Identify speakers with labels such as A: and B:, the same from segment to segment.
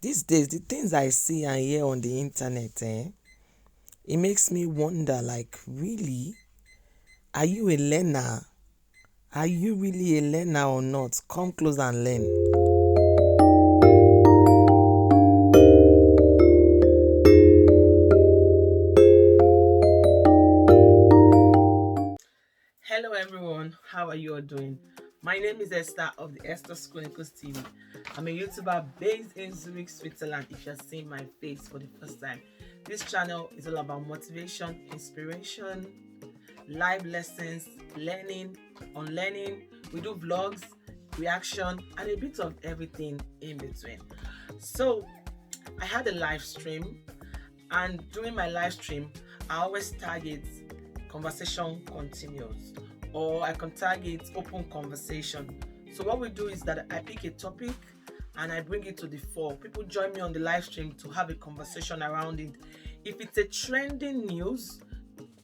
A: These days, the things I see and hear on the internet, it makes me wonder, like, really, are you a learner? Are you really a learner or not? Come close and learn. Hello everyone, how are you all doing? My name is Esther of the Esther's Chronicles TV. I'm a YouTuber based in Zurich, Switzerland if you're seeing my face for the first time. This channel is all about motivation, inspiration, live lessons, learning, unlearning. We do vlogs, reaction, and a bit of everything in between. So I had a live stream, and during my live stream, I always target conversation continues, or I can target open conversation. So what we do is that I pick a topic and I bring it to the fore. People join me on the live stream to have a conversation around it. If it's a trending news,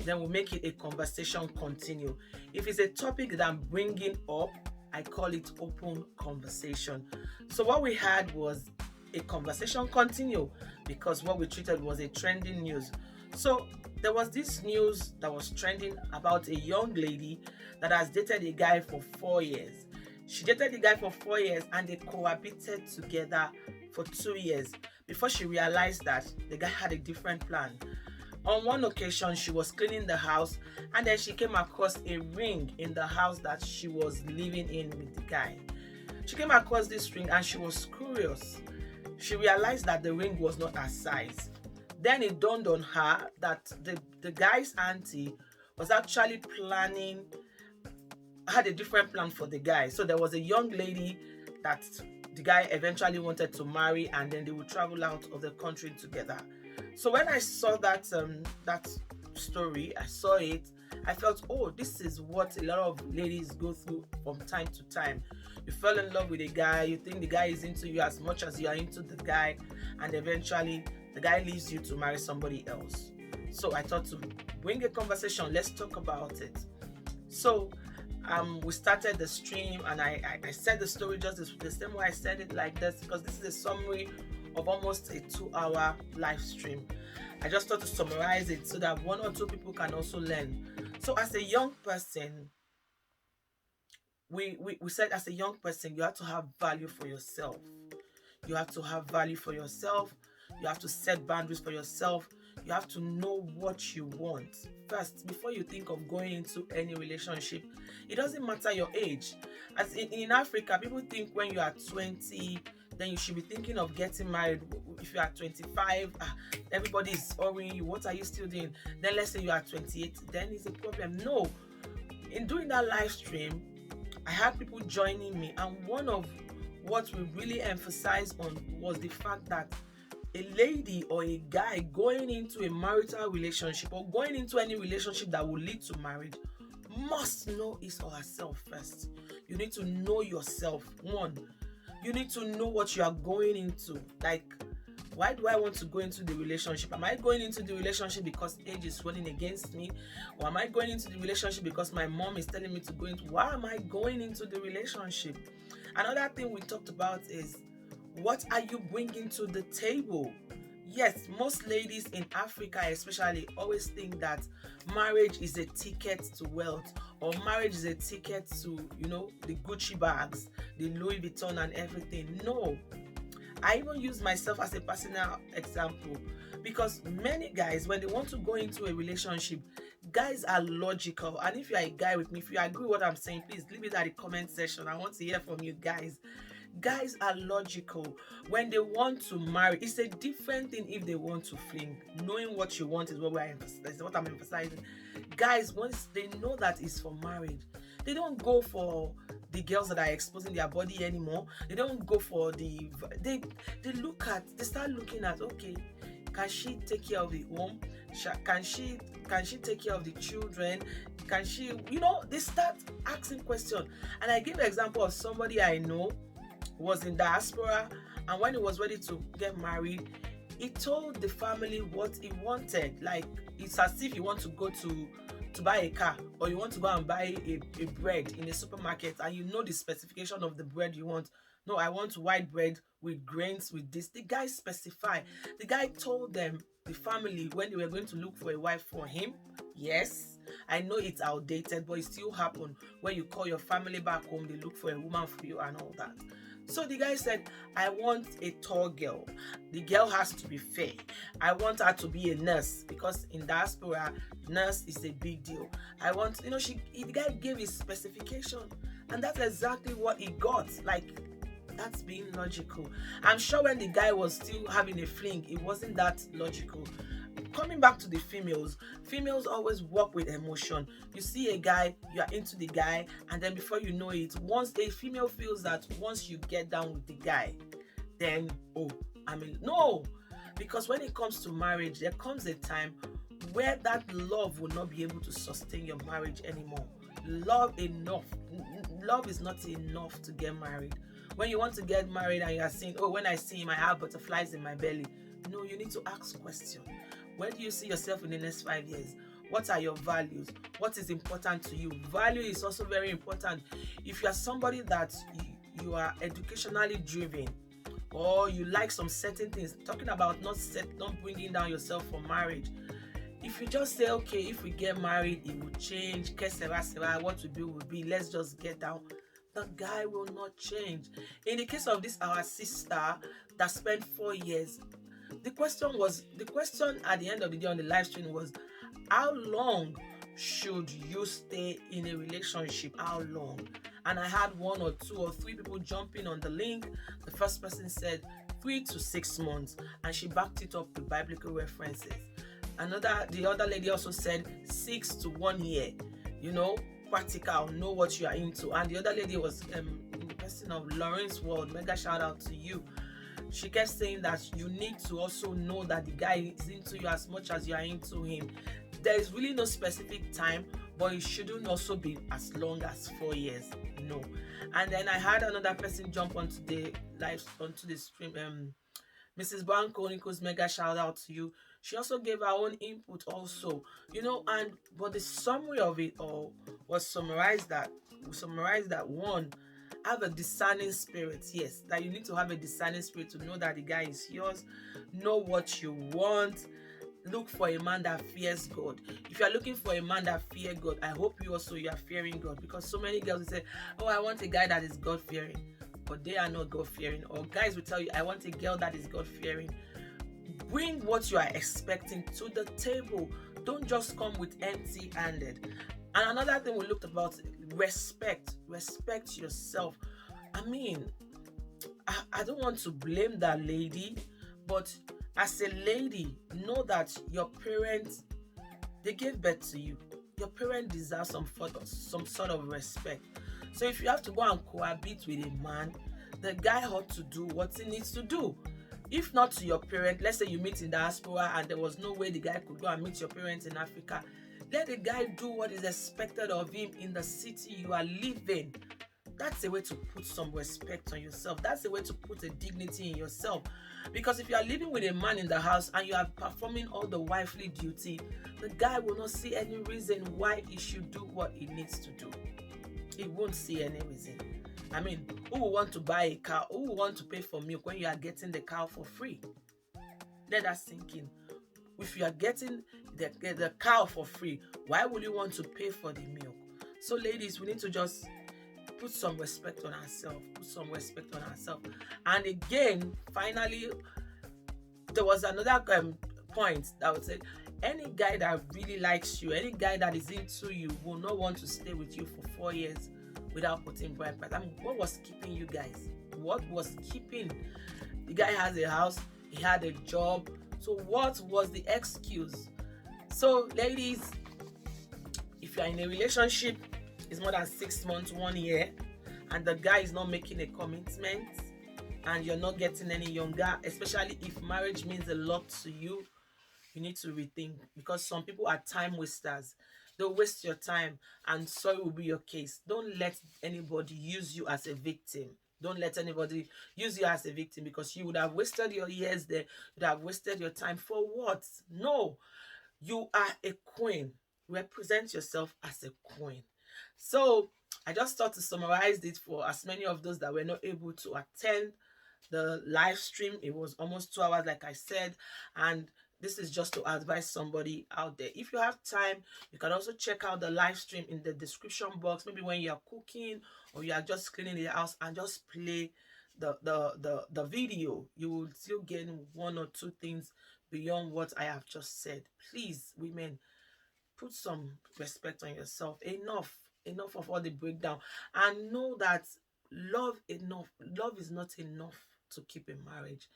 A: then we'll make it a conversation continue. If it's a topic that I'm bringing up, I call it open conversation. So what we had was a conversation continue because what we treated was a trending news. So there was this news that was trending about a young lady that has dated a guy for 4 years. She dated the guy for 4 years and they cohabited together for 2 years before she realized that the guy had a different plan. On one occasion, she was cleaning the house and then she came across a ring in the house that she was living in with the guy. She came across this ring and she was curious. She realized that the ring was not her size. Then it dawned on her that the guy's auntie was actually had a different plan for the guy. So there was a young lady that the guy eventually wanted to marry, and then they would travel out of the country together. So when I saw that story, I saw it, I felt, oh, this is what a lot of ladies go through from time to time. You fell in love with a guy, you think the guy is into you as much as you are into the guy, and eventually the guy leaves you to marry somebody else. So I thought to bring a conversation, let's talk about it. So we started the stream and I said the story just the same way I said it, like this, because this is a summary of almost a 2-hour live stream. I just thought to summarize it so that 1 or 2 people can also learn. So as a young person, we said as a young person, you have to have value for yourself. You have to have value for yourself. You have to set boundaries for yourself. You have to know what you want first before you think of going into any relationship. It doesn't matter your age. As in Africa, people think when you are 20, then you should be thinking of getting married. If you are 25, everybody is hurrying you. What are you still doing? Then let's say you are 28, then it's a problem. No. In doing that live stream, I had people joining me, and one of what we really emphasized on was the fact that a lady or a guy going into a marital relationship or going into any relationship that will lead to marriage must know his or herself first. You need to know yourself. One, you need to know what you are going into. Like, why do I want to go into the relationship? Am I going into the relationship because age is running against me? Or am I going into the relationship because my mom is telling me to go into? Why am I going into the relationship? Another thing we talked about is, what are you bringing to the table? Yes, most ladies in Africa especially always think that marriage is a ticket to wealth, or marriage is a ticket to, the Gucci bags, the Louis Vuitton and everything. No. I even use myself as a personal example, because many guys, when they want to go into a relationship, guys are logical. And if you are a guy with me, if you agree with what I'm saying, please leave it at the comment section. I want to hear from you guys. Guys are logical. When they want to marry, it's a different thing if they want to fling. Knowing what you want is what I'm emphasizing. Guys, once they know that it's for marriage, they don't go for the girls that are exposing their body anymore. They don't go for they start looking at, okay, can she take care of the home? Can she take care of the children? Can she, they start asking questions. And I give an example of somebody I know was in diaspora, and when he was ready to get married, he told the family what he wanted. Like, it's as if you want to go to buy a car, or you want to go and buy a bread in a supermarket, and you know the specification of the bread you want. No, I want white bread with grains with this. The guy specified. The guy told them, the family, when they were going to look for a wife for him. Yes, I know it's outdated, but it still happened. When you call your family back home, they look for a woman for you and all that. So the guy said, I want a tall girl. The girl has to be fair. I want her to be a nurse, because in diaspora, nurse is a big deal. I want, the guy gave his specification, and that's exactly what he got. Like, that's being logical. I'm sure when the guy was still having a fling, it wasn't that logical. Coming back to the females always work with emotion. You see a guy, you are into the guy, and then before you know it, once a female feels that once you get down with the guy, then no. Because when it comes to marriage, there comes a time where that love will not be able to sustain your marriage anymore. Love is not enough to get married. When you want to get married and you are saying, oh, when I see him, I have butterflies in my belly. No, you need to ask questions. Where do you see yourself in the next 5 years? What are your values? What is important to you? Value is also very important. If you are somebody that you are educationally driven, or you like some certain things, talking about not bringing down yourself for marriage. If you just say, okay, if we get married, it will change. What we do will be, let's just get down. The guy will not change. In the case of this, our sister that spent 4 years, the question at the end of the day on the live stream was, how long should you stay in a relationship? How long? And I had 1 or 2 or 3 people jumping on the link. The first person said 3 to 6 months, and she backed it up with biblical references. The other lady also said 6 to 1 year. Practical, know what you are into. And the other lady was in the person of Lawrence World. Mega shout out to you. She kept saying that you need to also know that the guy is into you as much as you are into him. There is really no specific time, but it shouldn't also be as long as 4 years. No. And then I had another person jump onto the stream. Mrs. Brown Chronicles, mega shout out to you. She also gave her own input also. But the summary of it all was summarized that one, have a discerning spirit. Yes, that you need to have a discerning spirit to know that the guy is yours. Know what you want. Look for a man that fears God. If you are looking for a man that fears God, I hope you are fearing God, because so many girls will say, oh, I want a guy that is God fearing, but they are not God fearing. Or guys will tell you, I want a girl that is God fearing. Bring what you are expecting to the table. Don't just come with empty handed. And another thing we looked about, respect yourself. I don't want to blame that lady, but as a lady, know that your parents, they gave birth to you. Your parents deserve some sort of respect. So if you have to go and cohabit with a man, the guy ought to do what he needs to do. If not to your parent, let's say you meet in diaspora and there was no way the guy could go and meet your parents in Africa, let the guy do what is expected of him in the city you are living. That's a way to put some respect on yourself. That's a way to put a dignity in yourself. Because if you are living with a man in the house and you are performing all the wifely duty, the guy will not see any reason why he should do what he needs to do. He won't see any reason. Who will want to buy a cow? Who will want to pay for milk when you are getting the cow for free? Let that sink in. If you are getting the cow for free, why would you want to pay for the milk? So ladies, we need to just put some respect on ourselves. And again, finally, there was another point that would say, any guy that really likes you, any guy that is into you will not want to stay with you for 4 years without putting bride price. What was keeping you guys? What was keeping? The guy has a house, he had a job. So what was the excuse? So ladies, if you are in a relationship, it's more than 6 months, 1 year, and the guy is not making a commitment, and you're not getting any younger, especially if marriage means a lot to you, you need to rethink, because some people are time wasters. They'll waste your time, and so it will be your case. Don't let anybody use you as a victim. Don't let anybody use you as a victim, because you would have wasted your years there. You would have wasted your time for what? No, you are a queen. Represent yourself as a queen. So I just thought to summarize it for as many of those that were not able to attend the live stream. It was almost 2 hours, like I said, and this is just to advise somebody out there. If you have time, you can also check out the live stream in the description box, maybe when you are cooking or you are just cleaning the house, and just play the video. You will still gain 1 or 2 things beyond what I have just said. Please, women, put some respect on yourself. Enough of all the breakdown, and know that love is not enough to keep a marriage.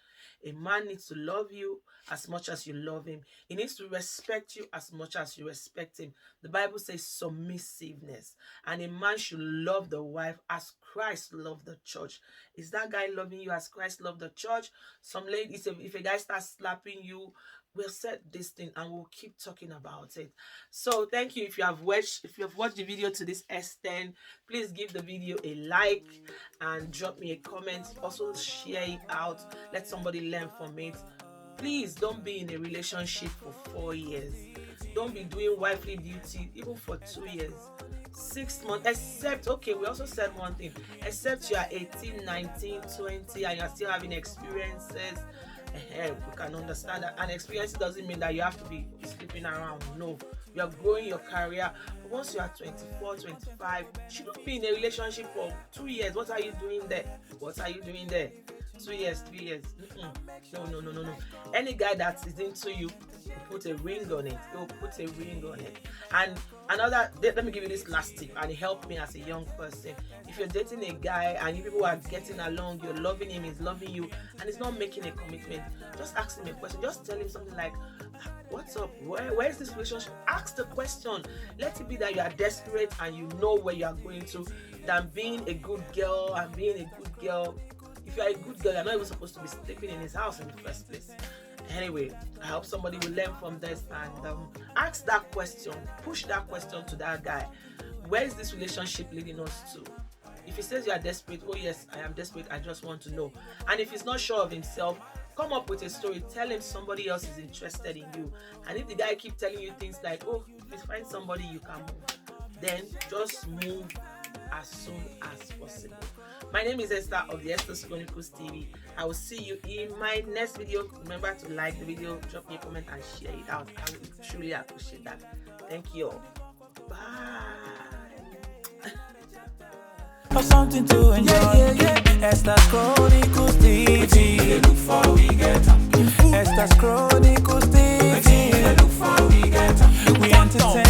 A: A man needs to love you as much as you love him. He needs to respect you as much as you respect him. The Bible says submissiveness, and a man should love the wife as Christ loved the church. Is that guy loving you as Christ loved the church? Some ladies, if a guy starts slapping you, we'll set this thing and we'll keep talking about it. So thank you. If you have watched the video to this extent, please give the video a like and drop me a comment. Also share it out. Let somebody learn from it. Please don't be in a relationship for 4 years. Don't be doing wifely duty even for 2 years, 6 months, except, okay, we also said one thing, except you are 18, 19, 20 and you're still having experiences. We can understand that. And experience doesn't mean that you have to be sleeping around. No, you're growing your career. But once you are 24, 25, you shouldn't be in a relationship for 2 years. What are you doing there? 2 years, 3 years. No. Any guy that is into you will put a ring on it. He'll put a ring on it. And another, let me give you this last tip, and it helped me as a young person. If you're dating a guy and you people are getting along, you're loving him, he's loving you, and he's not making a commitment, just ask him a question. Just tell him something like, what's up? Where is this relationship? Ask the question. Let it be that you are desperate and you know where you are going to, than being a good girl and being a good girl. If you are a good girl, you're not even supposed to be sleeping in his house in the first place. Anyway, I hope somebody will learn from this and ask that question. Push that question to that guy. Where is this relationship leading us to? If he says you are desperate, oh yes, I am desperate, I just want to know. And if he's not sure of himself, come up with a story. Tell him somebody else is interested in you. And if the guy keeps telling you things like, oh, if you find somebody you can move, then just move as soon as possible. My name is Esther of the Esther's Chronicles TV. I will see you in my next video. Remember to like the video, drop me a comment and share it out. I would truly appreciate that. Thank you all. Bye.
B: Have something to enjoy. Esther's Chronicles TV. Look for we get Esther's Chronicles TV. Look for we get we entertain.